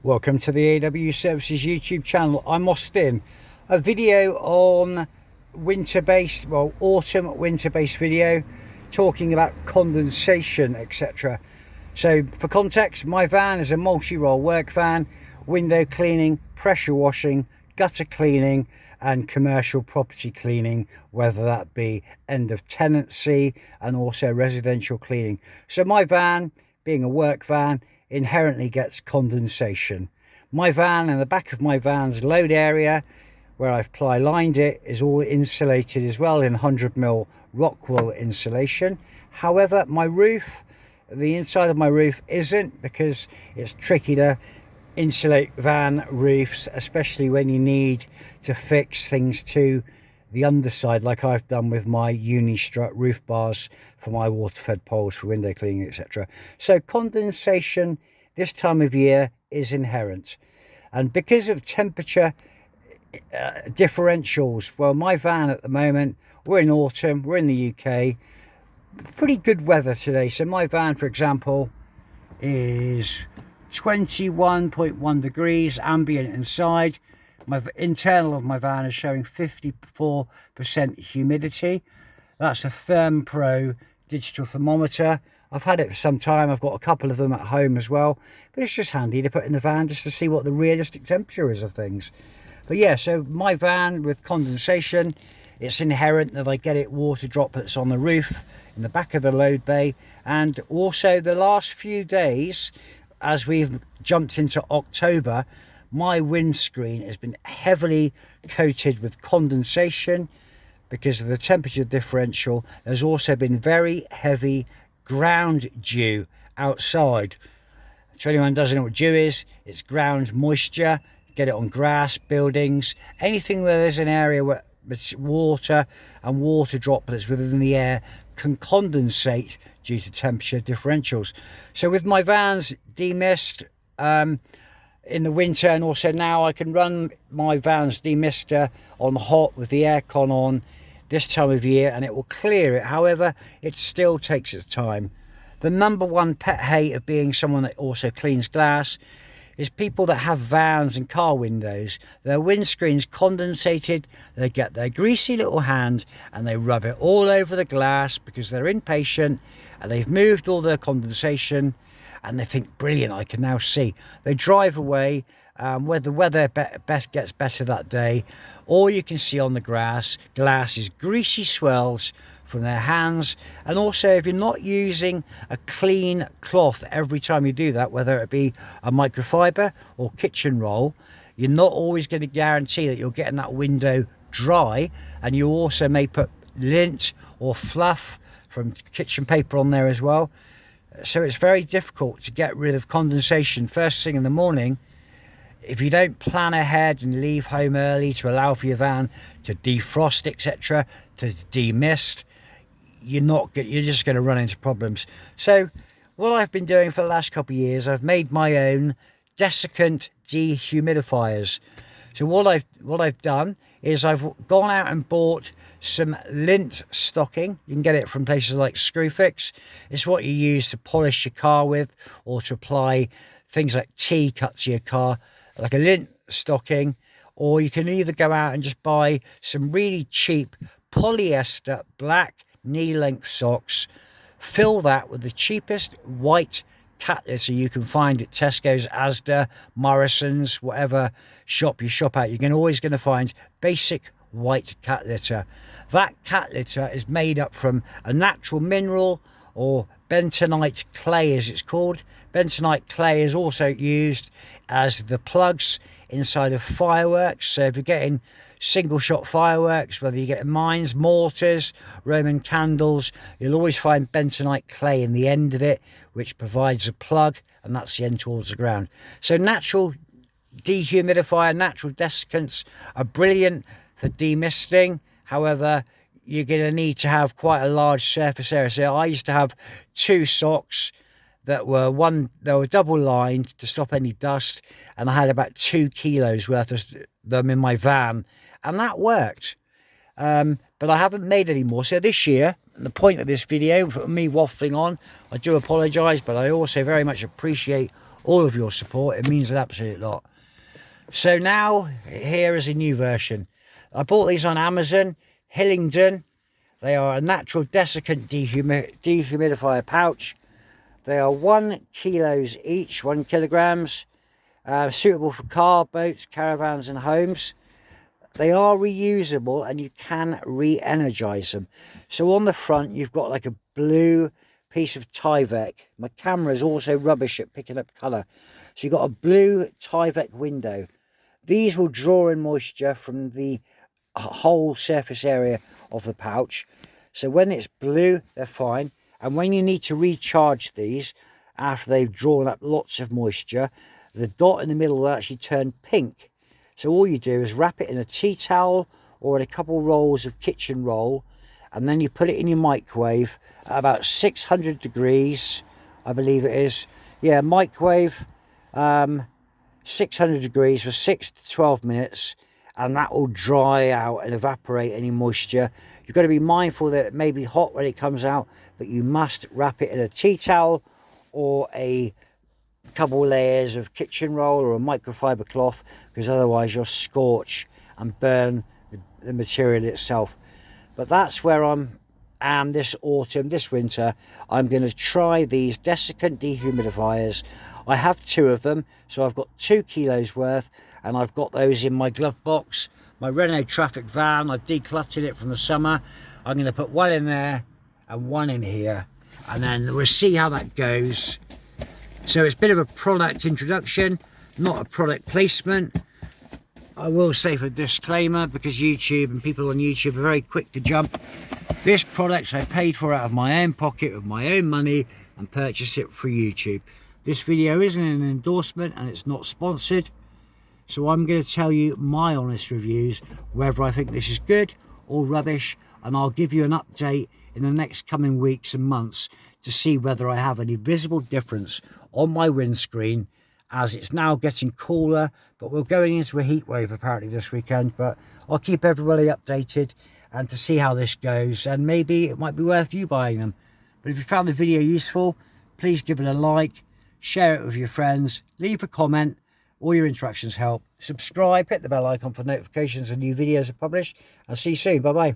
Welcome to the AW Services YouTube channel. I'm Austin. A video on winter-based, well, autumn winter-based video talking about condensation, etc. So for context, my van is a multi-role work van, window cleaning, pressure washing, gutter cleaning and commercial property cleaning, whether that be end of tenancy and also residential cleaning. So my van, being a work van, inherently gets condensation. My van and the back of my van's load area where I've ply lined it is all insulated as well in 100mm rock wool insulation. However, my roof, the inside of my roof isn't, because it's tricky to insulate van roofs, especially when you need to fix things to the underside, like I've done with my uni-strut roof bars for my water-fed poles for window cleaning, etc. So condensation this time of year is inherent, and because of temperature differentials, well, my van at the moment, we're in autumn, we're in the UK, pretty good weather today. So my van, for example, is 21.1 degrees ambient inside. My internal of my van is showing 54% humidity. That's a ThermPro digital thermometer. I've had it for some time. I've got a couple of them at home as well, but it's just handy to put in the van just to see what the realistic temperature is of things. But yeah, so my van with condensation, it's inherent that I get it water droplets on the roof, in the back of the load bay, and also the last few days, as we've jumped into October, my windscreen has been heavily coated with condensation because of the temperature differential. There's also been very heavy ground dew outside. To anyone who doesn't know what dew is, it's ground moisture. Get it on grass, buildings, anything where there's an area where water and water droplets within the air can condensate due to temperature differentials. So with my van's demist in the winter, and also now I can run my van's demister on hot with the aircon on this time of year and it will clear it. However, it still takes its time. The number one pet hate of being someone that also cleans glass is people that have vans and car windows. Their windscreen's condensated, they get their greasy little hand and they rub it all over the glass because they're impatient and they've moved all their condensation and they think, brilliant, I can now see. They drive away, where the weather gets better that day. All you can see on the glass is greasy swells from their hands. And also, if you're not using a clean cloth every time you do that, whether it be a microfiber or kitchen roll, you're not always going to guarantee that you're getting that window dry. And you also may put lint or fluff from kitchen paper on there as well. So it's very difficult to get rid of condensation first thing in the morning. If you don't plan ahead and leave home early to allow for your van to defrost, etc., to demist, you're just going to run into problems. So what I've been doing for the last couple of years, I've made my own desiccant dehumidifiers. So what I've done is I've gone out and bought some lint stocking. You can get it from places like Screwfix. It's what you use to polish your car with, or to apply things like tea cut to your car, like a lint stocking. Or you can either go out and just buy some really cheap polyester black knee-length socks, fill that with the cheapest white cat litter you can find at Tesco's, Asda, Morrison's, whatever shop you shop at. You're always going to find basic white cat litter. That cat litter is made up from a natural mineral, or bentonite clay as it's called. Bentonite clay is also used as the plugs inside of fireworks. So if you're getting single shot fireworks, whether you get mines, mortars, Roman candles, you'll always find bentonite clay in the end of it, which provides a plug, and that's the end towards the ground. So natural dehumidifier, natural desiccants are brilliant for demisting. However, you're going to need to have quite a large surface area. So I used to have two socks that were double lined to stop any dust, and I had about 2 kilos worth of them in my van, and that worked. But I haven't made any more. So this year, and the point of this video, for me waffling on, I do apologise, but I also very much appreciate all of your support. It means an absolute lot. So now, here is a new version. I bought these on Amazon, Hillingdon. They are a natural desiccant dehumidifier pouch. They are 1 kilos each, 1 kilograms. Suitable for car, boats, caravans and homes. They are reusable and you can re-energize them. So on the front, you've got like a blue piece of Tyvek. My camera is also rubbish at picking up colour. So you've got a blue Tyvek window. These will draw in moisture from the whole surface area of the pouch. So when it's blue, they're fine. And when you need to recharge these, after they've drawn up lots of moisture, the dot in the middle will actually turn pink. So all you do is wrap it in a tea towel or in a couple rolls of kitchen roll, and then you put it in your microwave at about 600 degrees, I believe it is. Yeah, microwave 600 degrees for 6 to 12 minutes, and that will dry out and evaporate any moisture. You've got to be mindful that it may be hot when it comes out, but you must wrap it in a tea towel or a couple layers of kitchen roll or a microfiber cloth, because otherwise you'll scorch and burn the material itself. But that's where I am this autumn, this winter. I'm going to try these desiccant dehumidifiers. I have 2 of them, so I've got 2 kilos worth, and I've got those in my glove box. My Renault Traffic van, I've decluttered it from the summer. I'm going to put 1 in there and 1 in here, and then we'll see how that goes. So it's a bit of a product introduction, not a product placement. I will say for disclaimer, because YouTube and people on YouTube are very quick to jump. This product I paid for out of my own pocket with my own money and purchased it for YouTube. This video isn't an endorsement and it's not sponsored. So I'm going to tell you my honest reviews, whether I think this is good or rubbish, and I'll give you an update in the next coming weeks and months to see whether I have any visible difference on my windscreen, as it's now getting cooler, but we're going into a heat wave apparently this weekend. But I'll keep everybody updated and to see how this goes, and maybe it might be worth you buying them. But if you found the video useful, please give it a like, share it with your friends, leave a comment. All your interactions help. Subscribe, hit the bell icon for notifications when new videos are published. I'll see you soon. Bye bye.